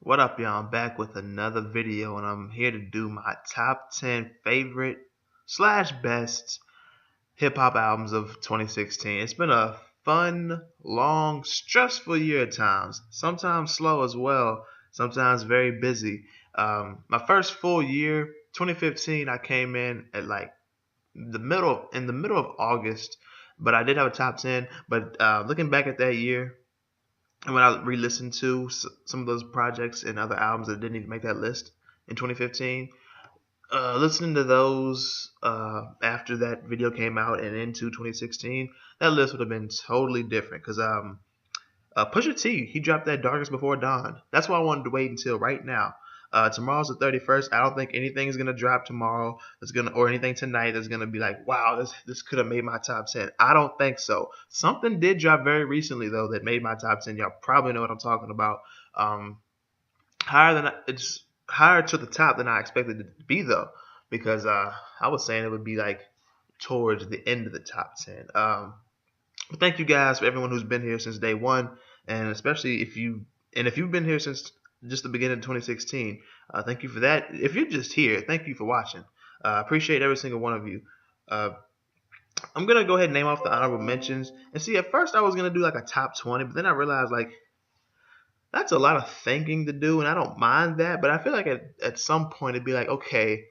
What up, y'all? I'm back with another video, and I'm here to do my top 10 favorite slash best hip hop albums of 2016. It's been a fun, long, stressful year at times. Sometimes slow as well. Sometimes very busy. My first full year, 2015, I came in at like in the middle of August, but I did have a top 10. But looking back at that year, and when I re-listened to some of those projects and other albums that didn't even make that list in 2015, listening to those after that video came out and into 2016, that list would have been totally different. Because Pusha T, he dropped that Darkest Before Dawn. That's why I wanted to wait until right now. Tomorrow's the 31st. I don't think anything is gonna drop tomorrow. Or anything tonight that's gonna be like, wow, this could have made my top 10. I don't think so. Something did drop very recently though that made my top 10. Y'all probably know what I'm talking about. Um, it's higher to the top than I expected it to be though, because I was saying it would be like towards the end of the top 10. But thank you guys for everyone who's been here since day one, and especially if you've been here since just the beginning of 2016, thank you for that. If you're just here, thank you for watching. Appreciate every single one of you. Uh, I'm gonna go ahead and name off the honorable mentions. And see, at first I was gonna do like a top 20, but then I realized like that's a lot of thinking to do, and I don't mind that. But I feel like at some point it'd be like, okay,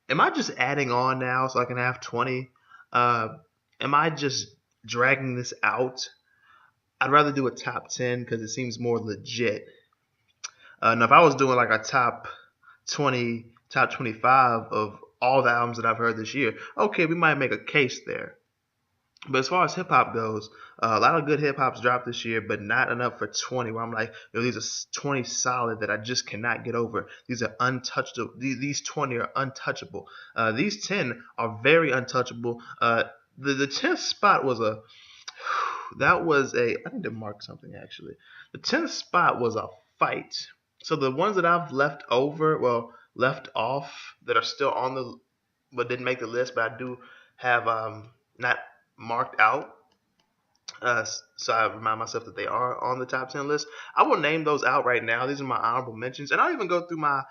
am I just adding on now so I can have 20? Uh, am I just dragging this out? I'd rather do a top 10 because it seems more legit. Now, if I was doing like a top 20, top 25 of all the albums that I've heard this year, okay, we might make a case there. But as far as hip hop goes, a lot of good hip hops dropped this year, but not enough for 20. Where I'm like, yo, these are 20 solid that I just cannot get over. These are untouchable. These 20 are untouchable. These 10 are very untouchable. The 10th spot was a I need to mark something actually. The 10th spot was a fight. So the ones that I've left off that are still on the but didn't make the list, but I do have not marked out. So I remind myself that they are on the top 10 list. I will name those out right now. These are my honorable mentions, and I'll even go through my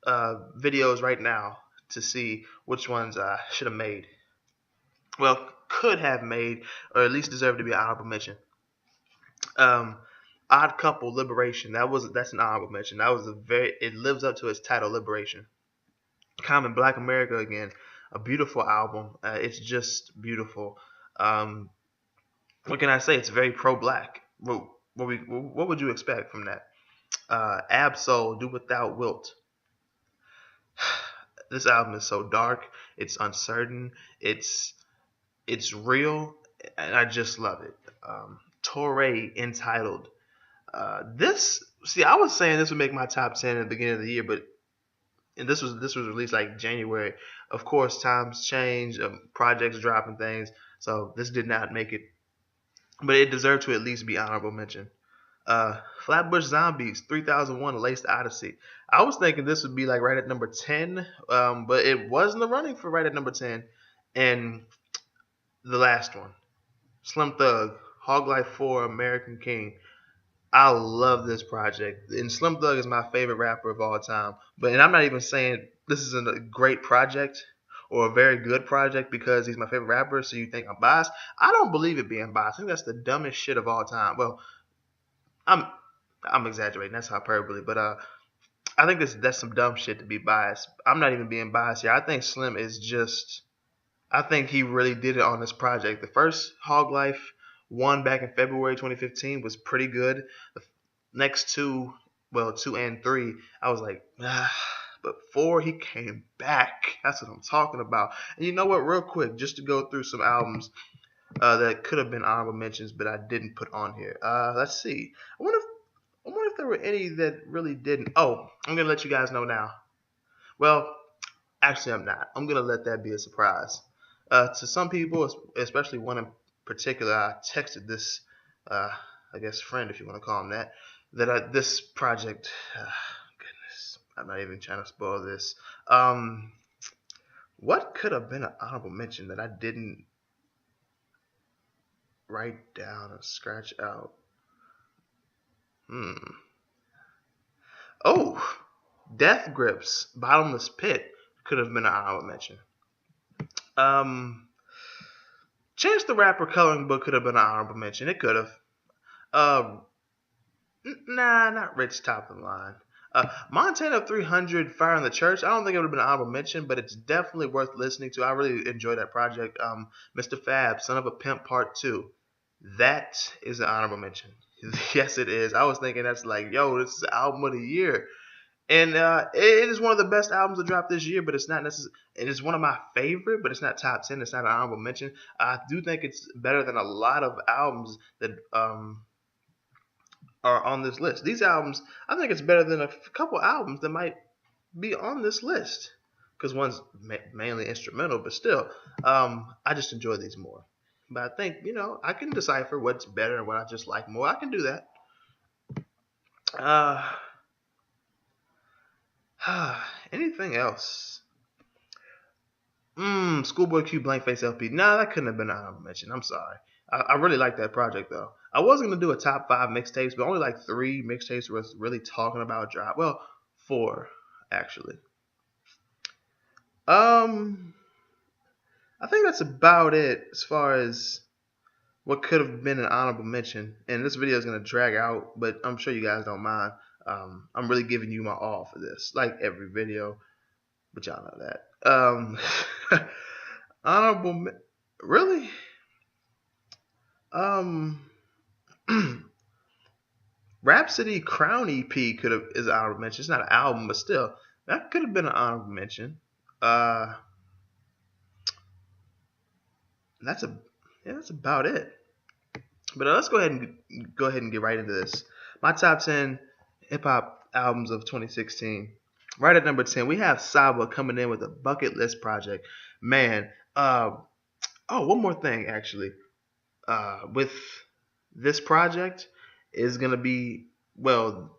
videos right now to see which ones I should have made. Well, could have made, or at least deserve to be an honorable mention. Um, Odd Couple, Liberation. That's an honorable mention. It lives up to its title, Liberation. Common, Black America again, a beautiful album. It's just beautiful. Um, what can I say? It's very pro-black. What would you expect from that? Absol, Do Without Wilt. This album is so dark. It's uncertain. It's real, and I just love it. Torre, Entitled. I was saying this would make my top 10 at the beginning of the year, but and this was released like January. Of course, times change, projects dropping things, so this did not make it, but it deserved to at least be honorable mention. Flatbush Zombies, 3001: A Laced Odyssey. I was thinking this would be like right at number 10, but it was in the running for right at number 10. And the last one, Slim Thug, Hog Life 4: American King. I love this project, and Slim Thug is my favorite rapper of all time. And I'm not even saying this is a great project or a very good project because he's my favorite rapper. So you think I'm biased? I don't believe it being biased. I think that's the dumbest shit of all time. Well, I'm I'm exaggerating. That's hyperbole, but I think that's some dumb shit to be biased. I'm not even being biased here. I think Slim is just. I think he really did it on this project. The first Hog Life one back in February 2015 was pretty good. The next two, well, 2 and 3, I was like, ah. But 4, he came back. That's what I'm talking about. And you know what? Real quick, just to go through some albums that could have been honorable mentions, but I didn't put on here. Let's see. I wonder if there were any that really didn't. Oh, I'm gonna let you guys know now. Well, actually, I'm not. I'm gonna let that be a surprise. To some people, especially one in particular, I texted this, uh, I guess, friend, if you want to call him that, this project. Goodness, I'm not even trying to spoil this. What could have been an honorable mention that I didn't write down or scratch out? Hmm. Oh, Death Grips, Bottomless Pit could have been an honorable mention. Chance the Rapper coloring book could have been an honorable mention. It could have. Uh, Nah, not Rich Top of the Line. Montana 300 Fire in the Church. I don't think it would have been an honorable mention, but it's definitely worth listening to. I really enjoyed that project. Mr. Fab, Son of a Pimp Part 2. That is an honorable mention. Yes, it is. I was thinking that's like, yo, this is the album of the year. And it is one of the best albums to drop this year, but it's not necessarily. It is one of my favorite, but it's not top 10. It's not an honorable mention. I do think it's better than a lot of albums that are on this list. These albums, I think it's better than a couple albums that might be on this list because one's mainly instrumental, but still, I just enjoy these more. But I think I can decipher what's better and what I just like more. I can do that. Anything else? Schoolboy Q Blank Face LP. Nah, that couldn't have been an honorable mention. I'm sorry. I really like that project though. I was gonna do a top 5 mixtapes, but only like 3 mixtapes was really talking about drop. Well, 4 actually. I think that's about it as far as what could have been an honorable mention. And this video is gonna drag out, but I'm sure you guys don't mind. I'm really giving you my all for this, like every video, but y'all know that. Honorable, really? Rhapsody Crown EP is an honorable mention. It's not an album, but still, that could have been an honorable mention. That's about it. But let's go ahead and get right into this. My top 10 hip hop albums of 2016. Right at number 10, we have Saba coming in with a bucket list project. Man, one more thing actually. With this project is gonna be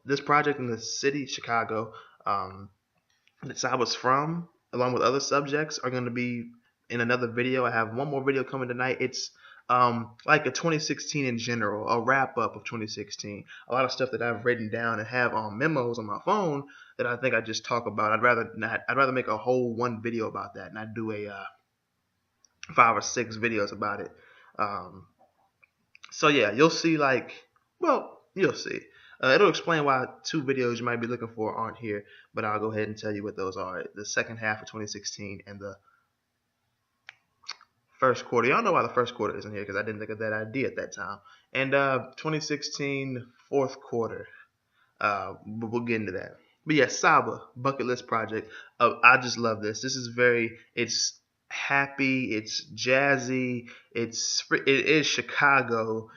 this project in the city, Chicago, that Saba's from, along with other subjects, are gonna be in another video. I have one more video coming tonight. It's like a 2016 in general, a wrap up of 2016. A lot of stuff that I've written down and have on memos on my phone that I think I just talk about. I'd rather make a whole one video about that, and I'd do a 5 or 6 videos about it. So yeah, you'll see you'll see. It'll explain why 2 videos you might be looking for aren't here, but I'll go ahead and tell you what those are. The second half of 2016 and the first quarter. Y'all know why the first quarter isn't here because I didn't think of that idea at that time. And 2016 fourth quarter. We'll get into that. But yeah, Saba, bucket list project. I just love this. This is it's happy, it's jazzy, it is Chicago.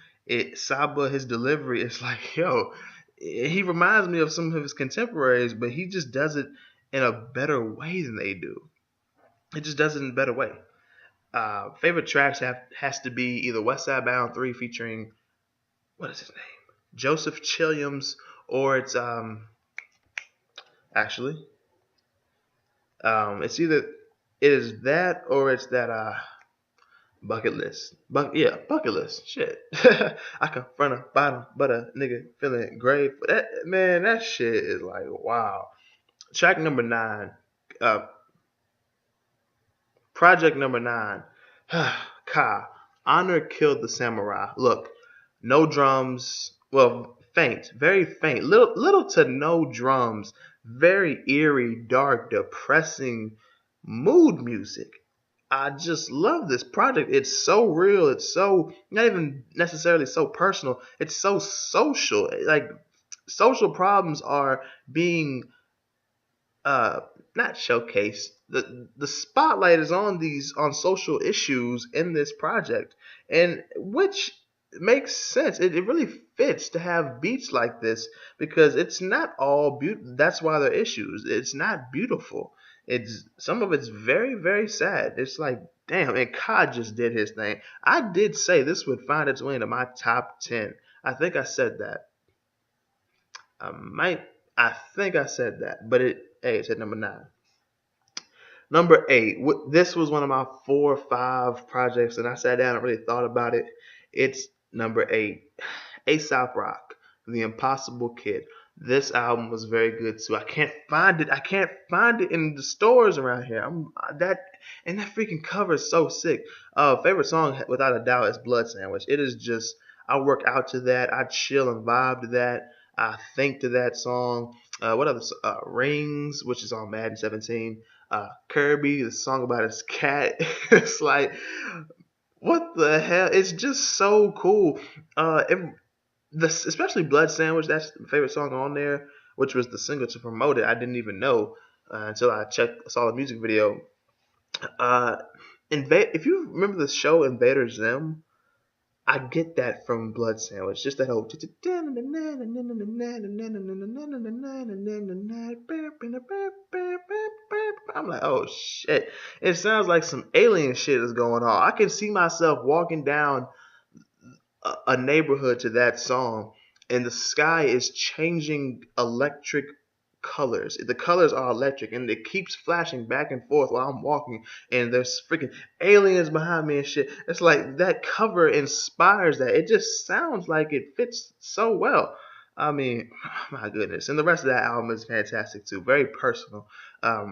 Saba, his delivery is like, yo, he reminds me of some of his contemporaries, but he just does it in a better way than they do. It just does it in a better way. Favorite tracks has to be either West Side Bound 3 featuring, what is his name? Joseph Chilliams, or it's it's either it is that or it's that bucket list. Bucket list. Shit. I can front a bottom, but a nigga feeling great. But that shit is like wow. Track number 9. Project number 9. Ka. Honor Killed the Samurai. Look, no drums. Well, faint. Very faint. Little to no drums. Very eerie, dark, depressing mood music. I just love this project. It's so real. It's so not even necessarily so personal. It's so social. Like social problems are being not showcased. The spotlight is on social issues in this project, and which makes sense. It really fits to have beats like this because it's not all beautiful. That's why they're issues. It's not beautiful. Some of it's very, very sad. It's like, damn, and Ka just did his thing. I did say this would find its way into my top 10. I think I said that. I think I said that, but it's at number 9. Number 8. This was one of my 4 or 5 projects, and I sat down and really thought about it. It's number 8. Aesop Rock, The Impossible Kid. This album was very good too. I can't find it. I can't find it in the stores around here. That and that freaking cover is so sick. Favorite song without a doubt is Blood Sandwich. It is just I work out to that. I chill and vibe to that. I think to that song. What other Rings, which is on Madden 17. Kirby, the song about his cat. It's like what the hell? It's just so cool. Especially Blood Sandwich, that's my favorite song on there, which was the single to promote it. I didn't even know until I saw the music video. Uh, if you remember the show Invader Zim, I get that from Blood Sandwich. Just that whole. I'm like, oh shit! It sounds like some alien shit is going on. I can see myself walking down a neighborhood to that song, and the sky is changing electric colors. The colors are electric, and it keeps flashing back and forth while I'm walking, and there's freaking aliens behind me and shit. It's like that cover inspires that. It just sounds like it fits so well. I mean, my goodness. And the rest of that album is fantastic too. Very personal. I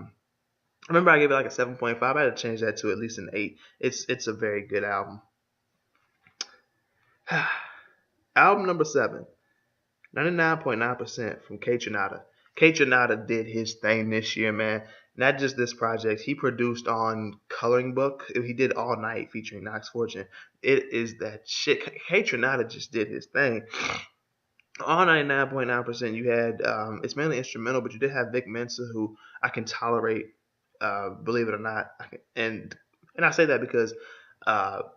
remember I gave it like a 7.5. I had to change that to at least an 8. It's a very good album. Album number 7, 99.9% from Kaytranada. Kaytranada did his thing this year, man. Not just this project. He produced on Coloring Book. He did All Night featuring Knox Fortune. It is that shit. Kaytranada just did his thing. On 99.9%, you had, it's mainly instrumental, but you did have Vic Mensa, who I can tolerate, believe it or not. And I say that because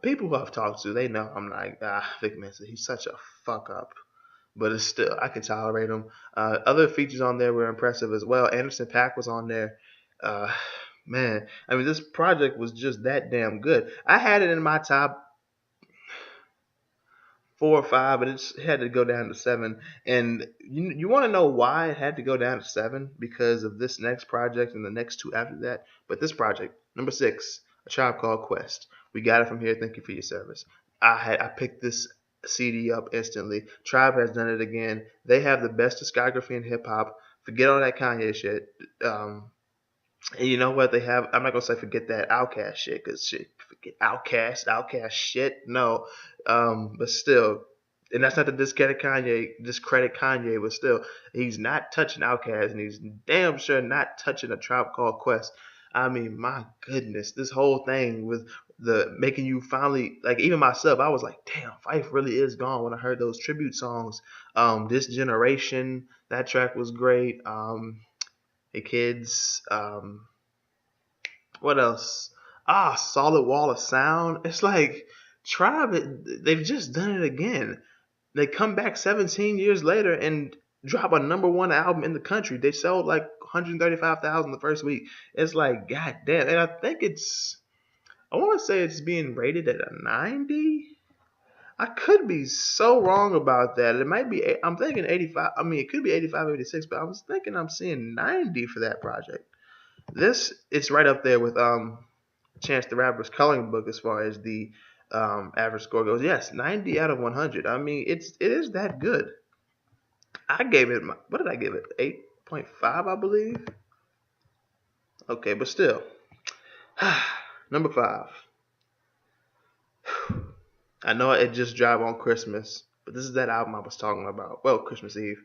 people who I've talked to, they know I'm like, Vic Mensa, he's such a fuck up. But it's still, I can tolerate him. Other features on there were impressive as well. Anderson .Paak was on there. Man, I mean, this project was just that damn good. I had it in my top 4 or 5, but it had to go down to 7. And you want to know why it had to go down to 7? Because of this next project and the next 2 after that. But this project, number 6, A Tribe Called Quest. We got it from here. Thank you for your service. I picked this CD up instantly. Tribe has done it again. They have the best discography in hip hop. Forget all that Kanye shit. And you know what they have? I'm not gonna say forget that Outkast shit, cause shit, forget Outkast shit. No, but still, and that's not to discredit Kanye, but still, he's not touching Outkast, and he's damn sure not touching A Tribe Called Quest. I mean, my goodness, this whole thing with the making you finally, like, even myself, I was like, damn, Fife really is gone when I heard those tribute songs. This Generation, that track was great. Hey Kids, what else? Solid Wall of Sound. It's like Tribe, they've just done it again. They come back 17 years later and drop a number 1 album in the country. They sold like 135,000 the first week. It's like, god damn. And I think I want to say it's being rated at a 90. I could be so wrong about that. It might be, I'm thinking 85. I mean, it could be 85, 86, but I was thinking I'm seeing 90 for that project. It's right up there with Chance the Rapper's Coloring Book as far as the average score goes. Yes, 90 out of 100. I mean, it is that good. I gave it, what did I give it? 8.5, I believe. Okay, but still. Number 5. I know it just dropped on Christmas, but this is that album I was talking about. Well, Christmas Eve.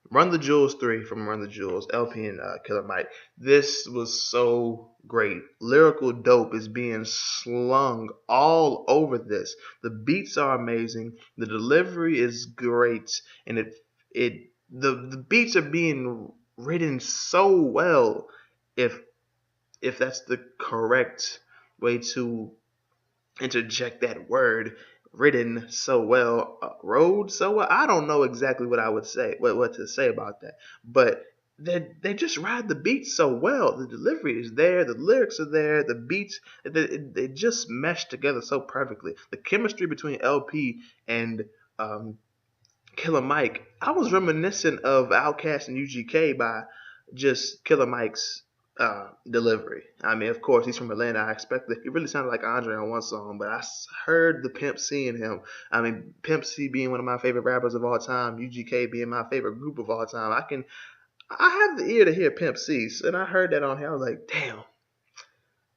Run the Jewels 3 from Run the Jewels, LP and Killer Mike. This was so great. Lyrical dope is being slung all over this. The beats are amazing. The delivery is great, and the beats are being written so well. If that's the correct way to interject that word, written so well, rode so well. I don't know exactly what I would say, what to say about that, but they just ride the beats so well. The delivery is there, the lyrics are there, the beats, they just mesh together so perfectly. The chemistry between LP and Killer Mike, I was reminiscent of Outkast and UGK by just Killer Mike's delivery. I mean, of course, he's from Atlanta. I expected he really sounded like Andre on one song, but I heard the Pimp C in him. I mean, Pimp C being one of my favorite rappers of all time, UGK being my favorite group of all time. I have the ear to hear Pimp C, and I heard that on here. I was like, damn,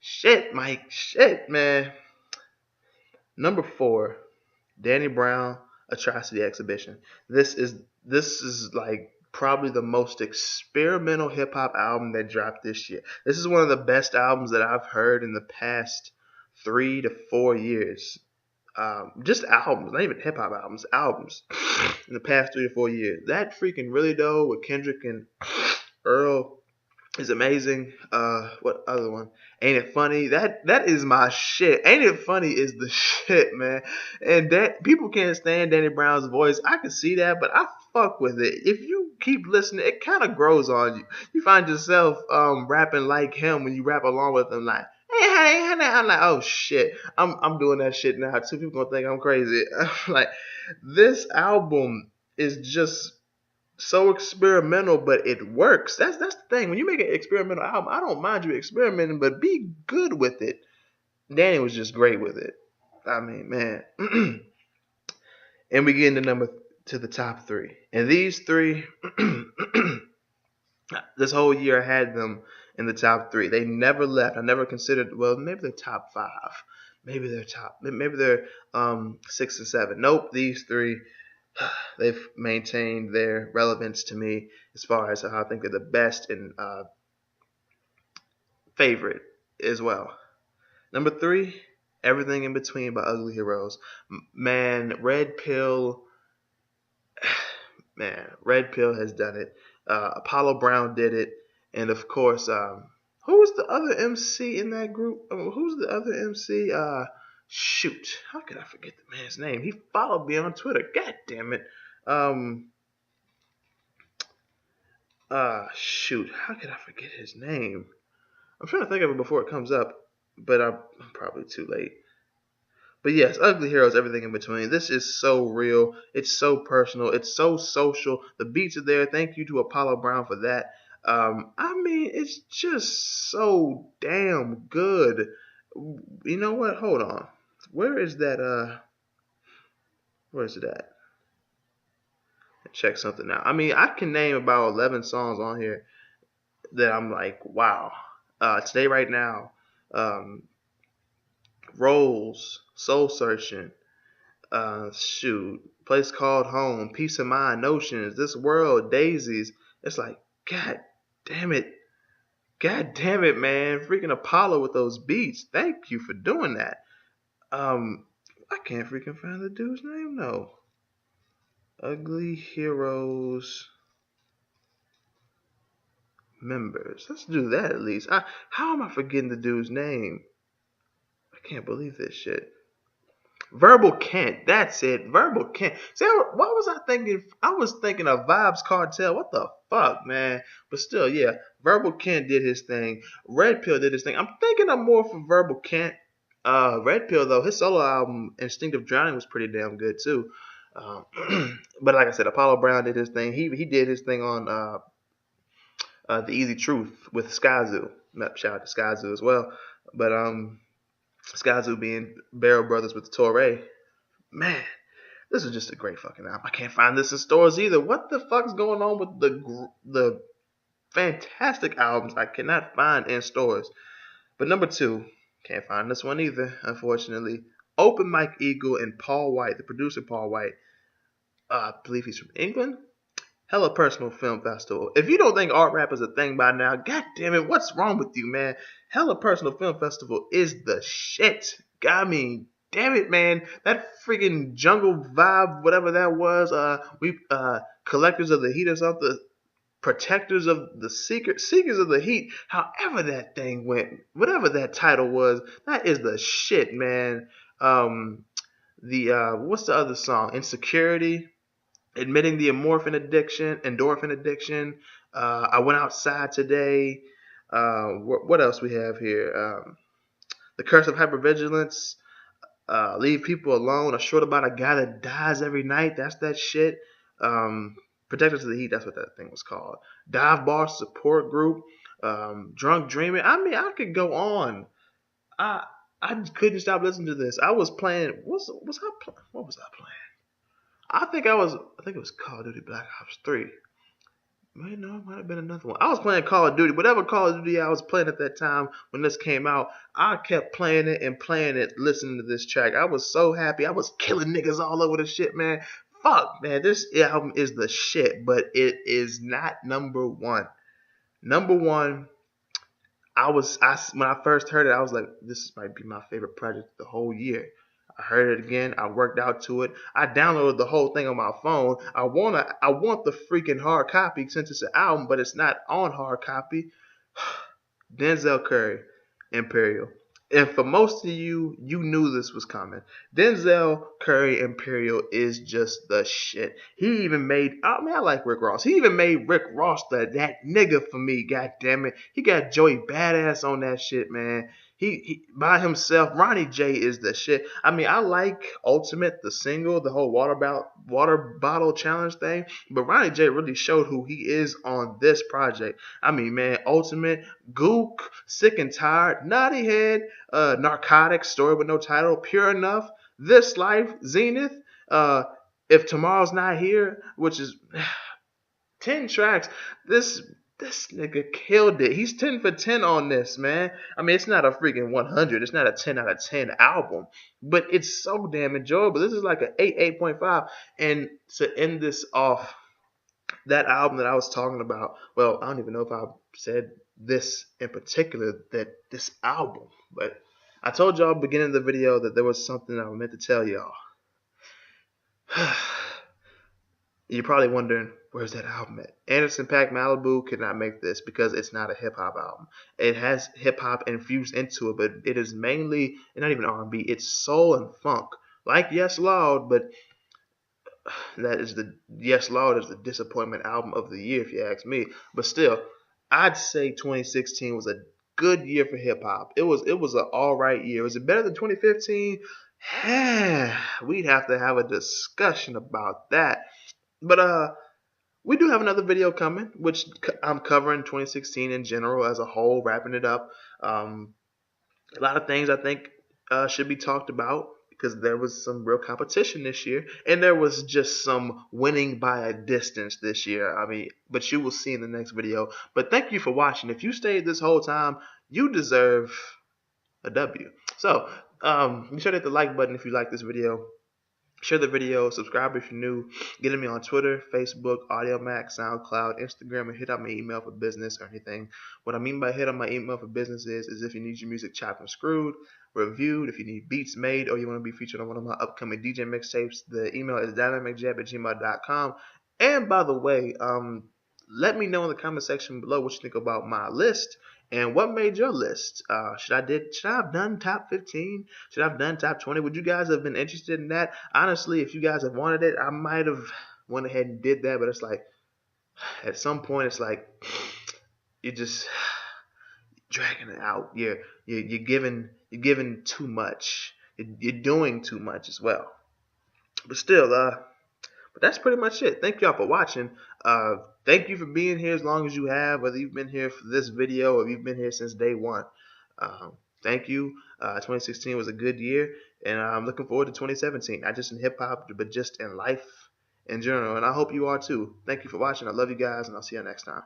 shit, Mike, shit, man. Number 4, Danny Brown, Atrocity Exhibition. This is like probably the most experimental hip hop album that dropped this year. This is one of the best albums that I've heard in the past 3 to 4 years. Just albums, not even hip hop albums, albums in the past 3 to 4 years. That freaking Really Though with Kendrick and Earl is amazing. What other one? Ain't It Funny? That is my shit. Ain't It Funny is the shit, man. And that people can't stand Danny Brown's voice. I can see that, but I fuck with it. If you keep listening, it kind of grows on you. You find yourself rapping like him when you rap along with him, like, hey, hey, hey, I'm like, oh shit, I'm doing that shit now too. People gonna think I'm crazy. Like, this album is just so experimental, but it works. That's the thing. When you make an experimental album, I don't mind you experimenting, but be good with it. Danny was just great with it. I mean, man. And we get to the top 3. And these 3, this whole year I had them in the top 3. They never left. I never considered, well, maybe they're top 5. Maybe they're 6 and 7. Nope, these 3. They've maintained their relevance to me as far as how I think they're the best and favorite as well. Number 3, Everything in Between by Ugly Heroes. Man, Red Pill has done it. Apollo Brown did it. And of course, who was the other MC in that group? Who's the other MC? Shoot, how could I forget the man's name? He followed me on Twitter. God damn it. Shoot, how could I forget his name? I'm trying to think of it before it comes up, but I'm probably too late. But yes, Ugly Heroes, Everything in Between. This is so real. It's so personal. It's so social. The beats are there. Thank you to Apollo Brown for that. I mean, it's just so damn good. You know what? Hold on. Where is that? Where's it at? Check something out. I mean, I can name about 11 songs on here that I'm like, wow. Today, right now, Rolls, Soul Searching, Place Called Home, Peace of Mind, Notions, This World, Daisies. It's like, God damn it, man. Freaking Apollo with those beats. Thank you for doing that. I can't freaking find the dude's name, no. Ugly Heroes members. Let's do that at least. How am I forgetting the dude's name? I can't believe this shit. Verbal Kent. That's it. Verbal Kent. See, what was I thinking? I was thinking of Vibes Cartel. What the fuck, man? But still, yeah. Verbal Kent did his thing. Red Pill did his thing. I'm thinking I'm more for Verbal Kent. Red Pill, though, his solo album, Instinctive Drowning, was pretty damn good, too. But like I said, Apollo Brown did his thing. He did his thing on The Easy Truth with Skyzoo. Shout out to Skyzoo as well. But Skyzoo being Barrel Brothers with Torre. Man, this is just a great fucking album. I can't find this in stores either. What the fuck's going on with the fantastic albums I cannot find in stores? But number 2, can't find this one either, unfortunately. Open Mike Eagle and Paul White, the producer Paul White. I believe he's from England. Hella Personal Film Festival. If you don't think art rap is a thing by now, god damn it, what's wrong with you, man? Hella Personal Film Festival is the shit. I mean, damn it, man. That freaking jungle vibe, whatever that was, Collectors of the Heat or something, Protectors of the Seekers of the Heat, however that thing went, whatever that title was, that is the shit, man. What's the other song? Insecurity. Admitting the endorphin addiction. I Went Outside Today. What else we have here? The Curse of Hypervigilance. Leave People Alone. A Short About a Guy That Dies Every Night. That's that shit. Protectors of the Heat. That's what that thing was called. Dive Bar Support Group. Drunk Dreaming. I mean, I could go on. I I couldn't stop listening to this. I was playing. What was I playing? I think it was Call of Duty Black Ops 3. Man, no, it might have been another one. I was playing Call of Duty. Whatever Call of Duty I was playing at that time when this came out, I kept playing it, listening to this track. I was so happy. I was killing niggas all over the shit, man. Fuck, man. This album is the shit, but it is not number one. Number one, when I first heard it, I was like, this might be my favorite project the whole year. I heard it again. I worked out to it. I downloaded the whole thing on my phone. I want the freaking hard copy since it's an album, but it's not on hard copy. Denzel Curry, Imperial. And for most of you, you knew this was coming. Denzel Curry, Imperial is just the shit. He even made, I mean, I like Rick Ross. He even made Rick Ross that nigga for me, god damn it. He got Joey Badass on that shit, man. He by himself, Ronnie J is the shit. I mean, I like Ultimate, the single, the whole water bottle challenge thing, but Ronnie J really showed who he is on this project. I mean, man, Ultimate, Gook, Sick and Tired, Naughty Head, Narcotics, Story with No Title, Pure Enough, This Life, Zenith, If Tomorrow's Not Here, which is 10 tracks. This nigga killed it. He's 10 for 10 on this, man. I mean, it's not a freaking 100. It's not a 10 out of 10 album, but it's so damn enjoyable. This is like an 8, 8.5. And to end this off, that album that I was talking about, well, I don't even know if I said this in particular, that this album, but I told y'all beginning of the video that there was something I meant to tell y'all. You're probably wondering, where's that album at? Anderson .Paak Malibu could not make this because it's not a hip-hop album. It has hip-hop infused into it, but it is mainly, not even R&B, it's soul and funk. Like Yes Lord, but Yes Lord is the disappointment album of the year, if you ask me. But still, I'd say 2016 was a good year for hip-hop. It was an all-right year. Was it better than 2015? We'd have to have a discussion about that. But we do have another video coming, which I'm covering 2016 in general as a whole, wrapping it up. A lot of things I think should be talked about because there was some real competition this year, and there was just some winning by a distance this year. I mean, but you will see in the next video. But thank you for watching. If you stayed this whole time, you deserve a W. So be sure to hit the like button if you like this video. Share the video, subscribe if you're new, get at me on Twitter, Facebook, AudioMac, SoundCloud, Instagram, and hit out my email for business or anything. What I mean by hit on my email for business is if you need your music chopped and screwed, reviewed, if you need beats made, or you want to be featured on one of my upcoming DJ mixtapes, the email is DynamicJAB@gmail.com. And by the way, let me know in the comment section below what you think about my list. And what made your list? Should I have done top 15? Should I have done top 20? Would you guys have been interested in that? Honestly, if you guys have wanted it, I might have went ahead and did that. But it's like, at some point, it's like you're just dragging it out. You're giving too much. You're doing too much as well. But still, but that's pretty much it. Thank y'all for watching. Thank you for being here as long as you have, whether you've been here for this video or you've been here since day one. Thank you. 2016 was a good year, and I'm looking forward to 2017. Not just in hip-hop, but just in life in general. And I hope you are too. Thank you for watching. I love you guys, and I'll see you next time.